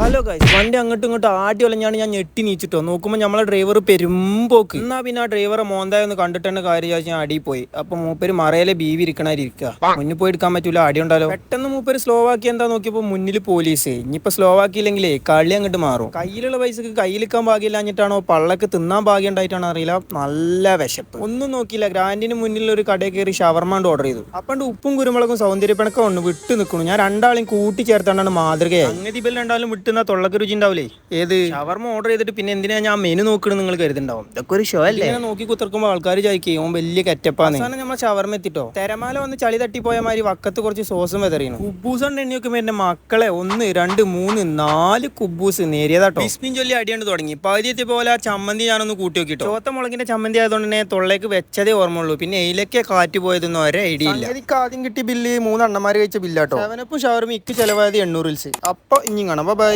Hello guys, വണ്ടി അങ്ങോട്ടും ഇങ്ങോട്ടും ആട്ടി ഒലഞ്ഞാണ് ഞാൻ ഞെട്ടി നീച്ചിട്ടോ. നോക്കുമ്പോൾ നമ്മളെ ഡ്രൈവർ പെരുമ്പോക്ക്. എന്നാ പിന്നെ ആ ഡ്രൈവറെ മോന്തായ ഒന്ന് കണ്ടിട്ട് കാര്യം ചോദിച്ചാൽ അടിയിൽ പോയി. അപ്പൊ മൂപ്പര് മറയിലെ ബീവി ഇരിക്കണായിരിക്കുക. മുന്നിൽ പോയി എടുക്കാൻ പറ്റൂല, അടി ഉണ്ടല്ലോ. പെട്ടെന്ന് മൂപ്പര് സ്ലോ ആക്കി എന്താ നോക്കിയപ്പോ മുന്നിൽ പോലീസ്. ഇനിയിപ്പോ സ്ലോ ആക്കിയില്ലെങ്കിലേ കളി അങ്ങോട്ട് മാറും. കയ്യിലുള്ള പൈസക്ക് കയ്യിലിക്കാൻ ഭാഗ്യമില്ലാഞ്ഞിട്ടാണോ പള്ളക്ക് തിന്നാൻ ഭാഗ്യം ഉണ്ടായിട്ടാണോ അറിയില്ല. നല്ല വിശപ്പ്. ഒന്നും നോക്കിയില്ല, ഗ്രാൻഡിന് മുന്നിൽ ഒരു കടയിൽ കയറി ഷവർമാണ്ട് ഓർഡർ ചെയ്തു. അപ്പണ്ട് ഉപ്പും കുരുമുളകും സൗന്ദര്യപ്പണക്കം ഒന്ന് വിട്ടു നിൽക്കുന്നു. ഞാൻ രണ്ടാളെയും കൂട്ടി ചേർത്താണ്ടാണ് മാതൃകയായി. അങ്ങനെ ഇവർ രണ്ടാളും വിട്ടുന്ന തൊള്ളക്ക് രുചി ഉണ്ടാവില്ലേ. ഏത് ഷവർമ ഓർഡർ ചെയ്തിട്ട് പിന്നെ എന്തിനാ ഞാൻ മെനു നോക്കണം നിങ്ങൾ കരുതുണ്ടാവും. ഇതൊക്കെ ഒരു ഷോ അല്ലേ. ഇങ്ങനെ നോക്കി കുത്തിർക്കുമ്പോൾ ആൾക്കാർ ചോദിക്കും വലിയ കെറ്റപ്പാണ്. അവസാനം നമ്മൾ ഷവർമ എത്തിട്ടോ. തിരമാല വന്ന് ചളി തട്ടിപ്പോയ മാതിരി വക്കത്ത് കുറച്ച് സോസും വെതറിയുന്നു. കുബൂസ് എണ്ണി നോക്കുമ്പോൾ എന്റെ മക്കളെ 1 2 3 4 കുബൂസ് നേരിയതാട്ടോ. ബിസ്മിൻ ചൊല്ലി അടിയാണ്ട് തുടങ്ങി. പകുതിയെത്തി പോലെ ആ ചമ്മന്തി ഞാനൊന്ന് കൂട്ടി നോക്കിട്ടോ. ചോത്ത മുളകിന്റെ ചമ്മന്തി ആയതുകൊണ്ട് തന്നെ തൊള്ളേക്ക് വെച്ചതേ ഓർമ്മയുള്ളൂ. പിന്നെ എയിലൊക്കെ കാറ്റ് പോയതൊന്നും ഒരേ ഐഡിയ ഇല്ല. എനിക്ക് ആദ്യം കിട്ടിയ ബില്ല് 3 അണ്ണന്മാർ കഴിച്ച ബില്ലാട്ടോ. 7 ഷവർമ ഇക്ക് ചെലവായത് 800 അപ്പൊ ഇനി കാണാം. ബൈ.